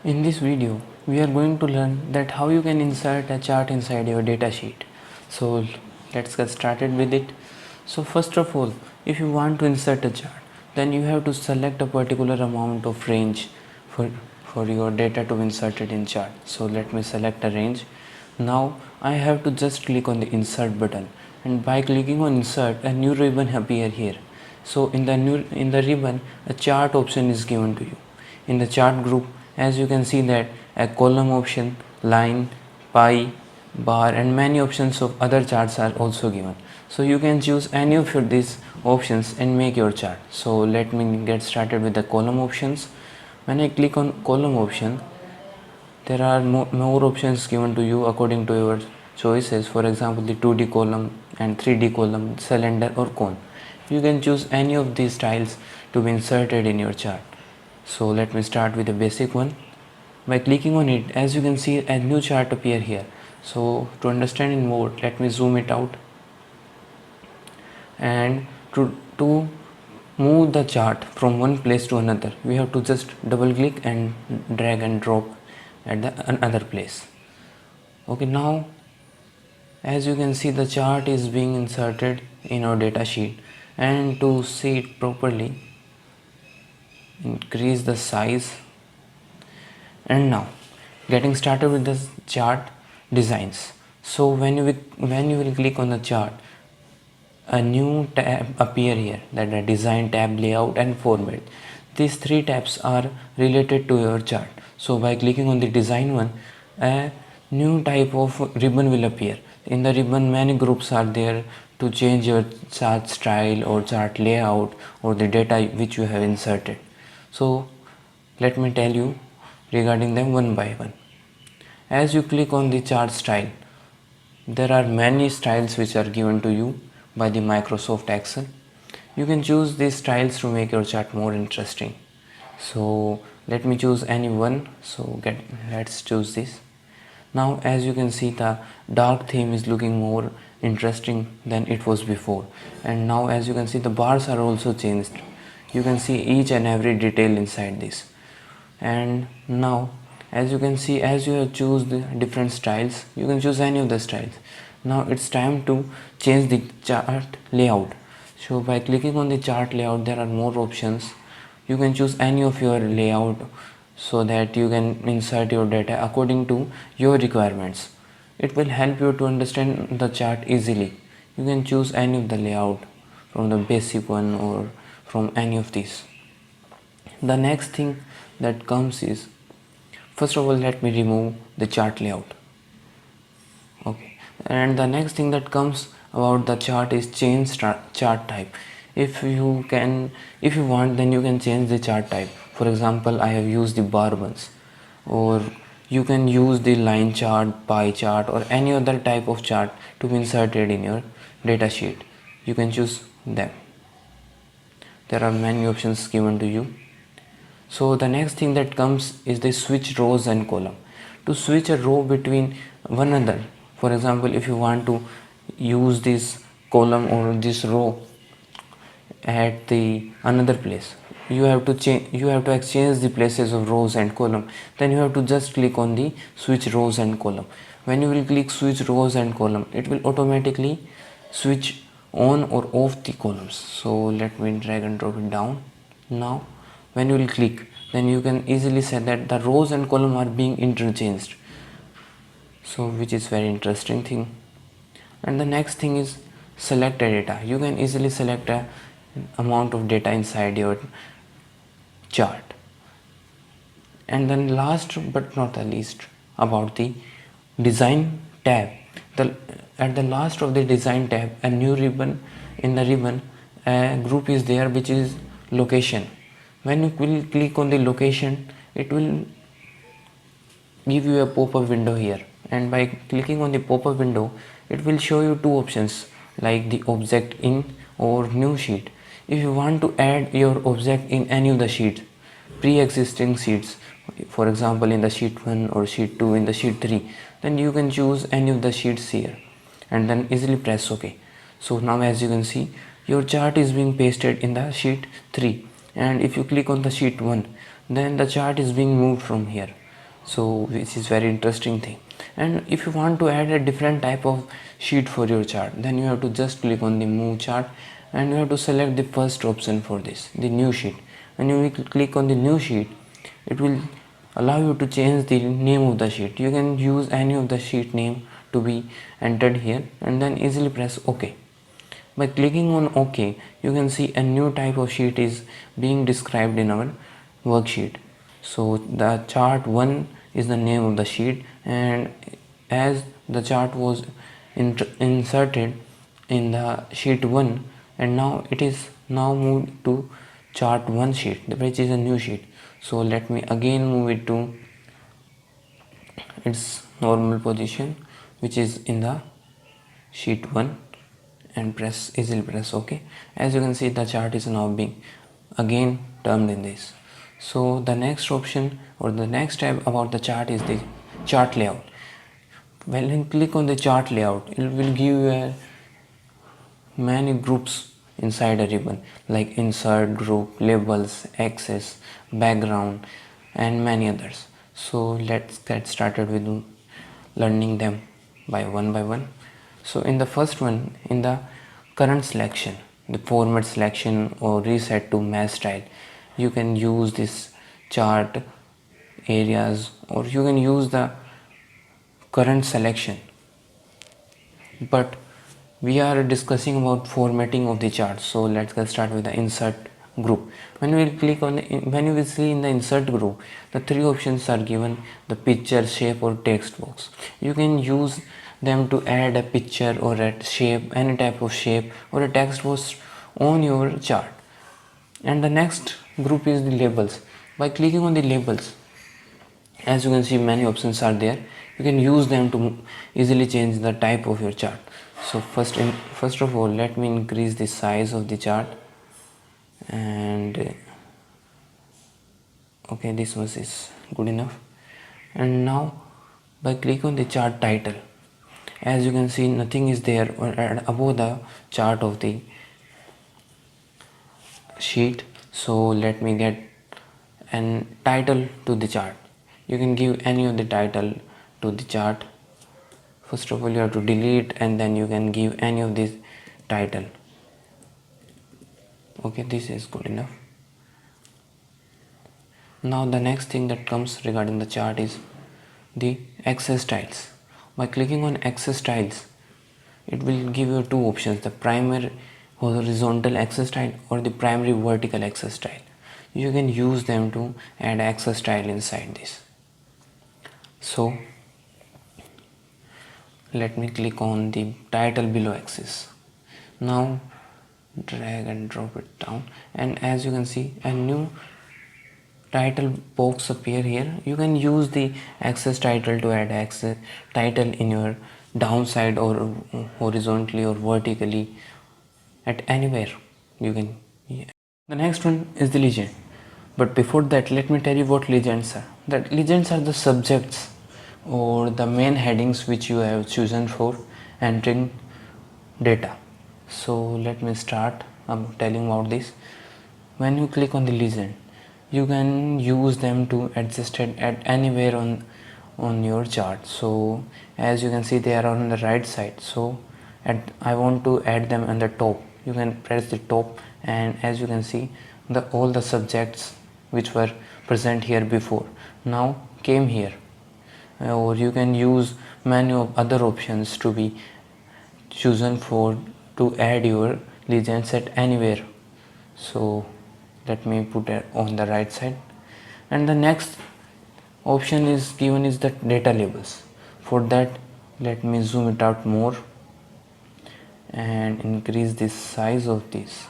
In this video, we are going to learn that how you can insert a chart inside your datasheet. So let's get started with it. So first of all, if you want to insert a chart, then you have to select a particular amount of range for your data to be inserted in chart. So let me select a range. Now I have to just click on the insert button, and by clicking on insert, a new ribbon appear here. So in the ribbon, a chart option is given to you. In the chart group, as you can see that a column option, line, pie, bar and many options of other charts are also given. So you can choose any of these options and make your chart. So let me get started with the column options. When I click on column option, there are more options given to you according to your choices. For example, the 2D column and 3D column, cylinder or cone. You can choose any of these styles to be inserted in your chart. So let me start with the basic one. By clicking on it, as you can see, a new chart appear here. So to understand it more, let me zoom it out. And to move the chart from one place to another, we have to just double click and drag and drop at the another place. Okay, now as you can see, the chart is being inserted in our data sheet, and to see it properly, increase the size. And now getting started with the chart designs. So when you will click on the chart, a new tab appear here, that the design tab, layout and format. These three tabs are related to your chart. So by clicking on the design one, a new type of ribbon will appear. In the ribbon, many groups are there to change your chart style or chart layout or the data which you have inserted. So let me tell you regarding them one by one. As you click on the chart style, there are many styles which are given to you by the Microsoft Excel. You can choose these styles to make your chart more interesting. So let me choose any one. So let's choose this. Now as you can see, the dark theme is looking more interesting than it was before. And now as you can see, the bars are also changed. You can see each and every detail inside this. And now as you can see, as you have choose the different styles, you can choose any of the styles. Now it's time to change the chart layout. So by clicking on the chart layout, there are more options. You can choose any of your layout so that you can insert your data according to your requirements. It will help you to understand the chart easily. You can choose any of the layout from the basic one or from any of these. The next thing that comes is, first of all, let me remove the chart layout. Okay, and the next thing that comes about the chart is change chart type. If you want, then you can change the chart type. For example, I have used the bar ones, or you can use the line chart, pie chart or any other type of chart to be inserted in your data sheet. You can choose them. There are many options given to you. So the next thing that comes is the switch rows and column. To switch a row between one another, for example, if you want to use this column or this row at the another place, you have to exchange the places of rows and column. Then you have to just click on the switch rows and column. When you will click switch rows and column, it will automatically switch on or off the columns. So let me drag and drop it down. Now when you will click, then you can easily say that the rows and column are being interchanged, so which is very interesting thing. And the next thing is select a data. You can easily select a amount of data inside your chart. And then last but not the least, about the design tab. At the last of the design tab, a new ribbon, in the ribbon a group is there which is location. When you will click on the location, it will give you a pop-up window here, and by clicking on the pop-up window, it will show you two options like the object in or new sheet. If you want to add your object in any of the sheets, pre-existing sheets, for example in the sheet 1 or sheet 2, in the sheet 3, then you can choose any of the sheets here and then easily press OK. So now as you can see, your chart is being pasted in the sheet 3, and if you click on the sheet 1, then the chart is being moved from here. so which is very interesting thing. And if you want to add a different type of sheet for your chart, then you have to just click on the move chart and you have to select the first option for this, the new sheet. When you click on the new sheet, it will allow you to change the name of the sheet. You can use any of the sheet name to be entered here and then easily press OK. By clicking on OK, you can see a new type of sheet is being described in our worksheet. So the chart 1 is the name of the sheet, and as the chart was inserted in the sheet 1, and now it is now moved to chart 1 sheet, which is a new sheet. So let me again move it to its normal position, which is in the sheet 1, and easily press OK. As you can see, the chart is now being again termed in this. So the next option or the next tab about the chart is the chart layout. When you click on the chart layout, it will give you many groups inside a ribbon, like insert group, labels, axis, background, and many others. So let's get started with learning them by one. So in the first one, in the current selection, the format selection or reset to match style, you can use this chart areas, or you can use the current selection. But we are discussing about formatting of the chart, so let's get started with the insert group. When we click on when you will see in the insert group, the three options are given: the picture, shape, or text box. You can use them to add a picture or a shape, any type of shape or a text box on your chart. And the next group is the labels. By clicking on the labels, as you can see, many options are there. You can use them to easily change the type of your chart. So first of all, let me increase the size of the chart, and okay, this one is good enough. And now by click on the chart title, as you can see, nothing is there above the chart of the sheet. So let me get an title to the chart. You can give any of the title to the chart. First of all, you have to delete, and then you can give any of this title. Okay, this is good enough. Now the next thing that comes regarding the chart is the axis styles. By clicking on axis styles, it will give you two options: the primary horizontal axis style or the primary vertical axis style. You can use them to add axis style inside this. So let me click on the title below axis. Now drag and drop it down, and as you can see, a new title box appear here. You can use the axis title to add axis title in your downside or horizontally or vertically at anywhere you can. The next one is the legend, but before that, let me tell you what legends are. That legends are the subjects or the main headings which you have chosen for entering data. So let me start telling about this. When you click on the legend, you can use them to adjust it at anywhere on your chart. So as you can see, they are on the right side. So I want to add them on the top. You can press the top, and as you can see, all the subjects which were present here before now came here. Or you can use many of other options to be chosen for to add your legends at anywhere. So let me put it on the right side, and the next option is given is the data labels. For that, let me zoom it out more and increase the size of this.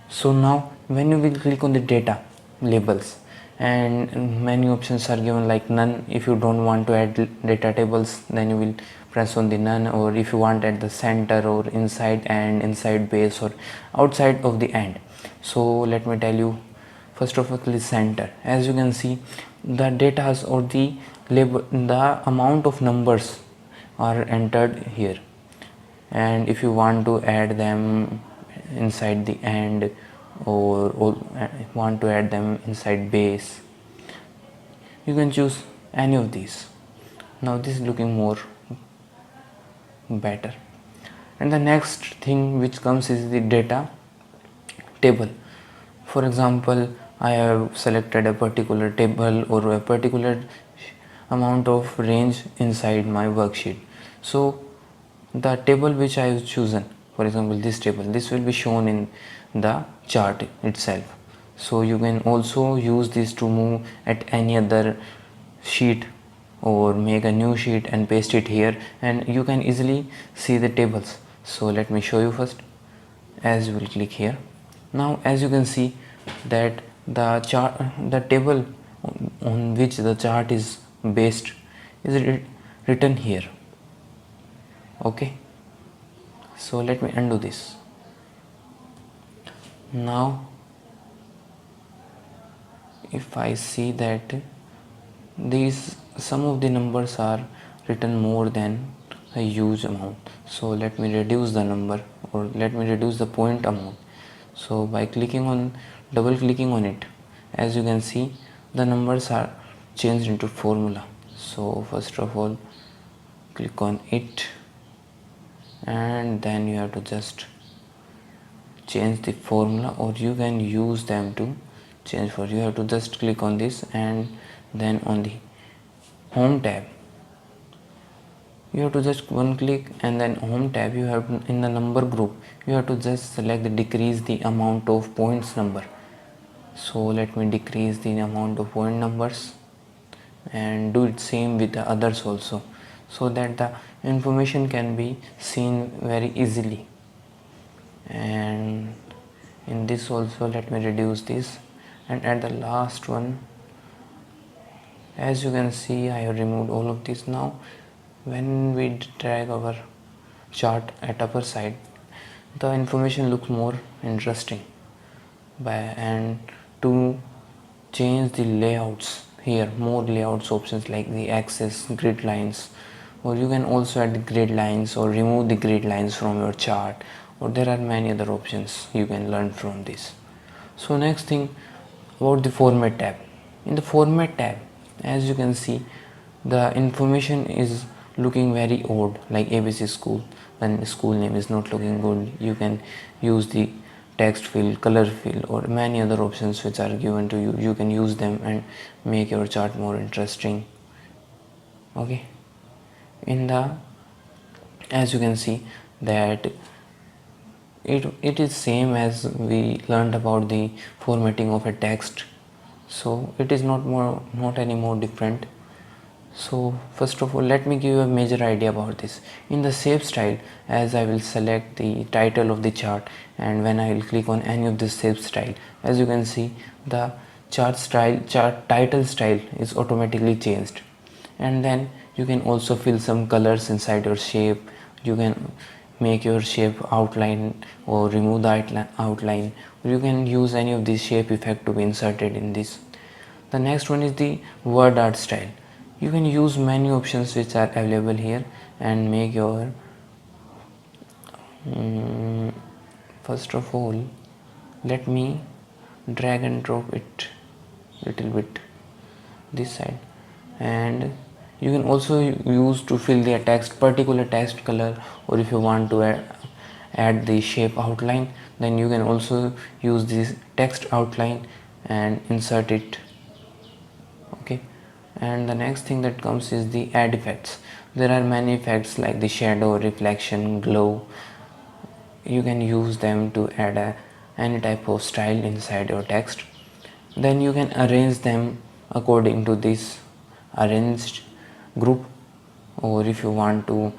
So now when you will click on the data labels, and many options are given, like none. If you don't want to add data tables, then you will press on the none, or if you want at the center or inside and inside base or outside of the end. So let me tell you, first of all, the center. As you can see, the data or the label, the amount of numbers are entered here, and if you want to add them inside the end or want to add them inside base, you can choose any of these. Now this is looking more better. And the next thing which comes is the data table. For example, I have selected a particular table or a particular amount of range inside my worksheet. So the table which I have chosen, for example this table, this will be shown in the chart itself. So you can also use this to move at any other sheet or make a new sheet and paste it here, and you can easily see the tables. So let me show you first. As you will click here, now as you can see that the chart, the table on which the chart is based is written here. Okay, so let me undo this. Now if I see that these some of the numbers are written more than a huge amount, so let me reduce the number, or let me reduce the point amount. So by double clicking on it, as you can see the numbers are changed into formula. So first of all click on it, and then you have to just change the formula, or you can use them to change for you. Have to just click on this, and then on the home tab you have to just one click, and then home tab you have to, in the number group you have to just select the decrease the amount of points number. So let me decrease the amount of point numbers, and do it same with the others also, so that the information can be seen very easily. And in this also let me reduce this, and at the last one, as you can see I have removed all of this. Now when we drag our chart at upper side, the information looks more interesting. And to change the layouts here, more layouts options like the axis, grid lines, or you can also add the grid lines or remove the grid lines from your chart, or there are many other options you can learn from this. So next thing about the format tab. In the format tab, as you can see, the information is looking very odd, like ABC school. When school name is not looking good, you can use the text fill, color fill, or many other options which are given to you. You can use them and make your chart more interesting. Okay, as you can see that it is same as we learned about the formatting of a text, so it is not any more different. So first of all let me give you a major idea about this. In the shape style, as I will select the title of the chart, and when I will click on any of this shape style, as you can see the chart title style is automatically changed. And then you can also fill some colors inside your shape. You can make your shape outline or remove the outline, or you can use any of these shape effect to be inserted in this. The next one is the word art style. You can use many options which are available here and make your first of all let me drag and drop it little bit this side, and you can also use to fill the particular text color, or if you want to add the shape outline, then you can also use this text outline and insert it. Okay, and the next thing that comes is the add effects. There are many effects like the shadow, reflection, glow. You can use them to add any type of style inside your text. Then you can arrange them according to this arranged group, or if you want to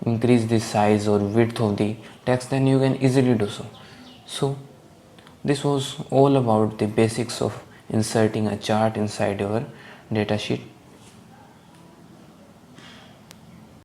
increase the size or width of the text, then you can easily do so. So this was all about the basics of inserting a chart inside your datasheet.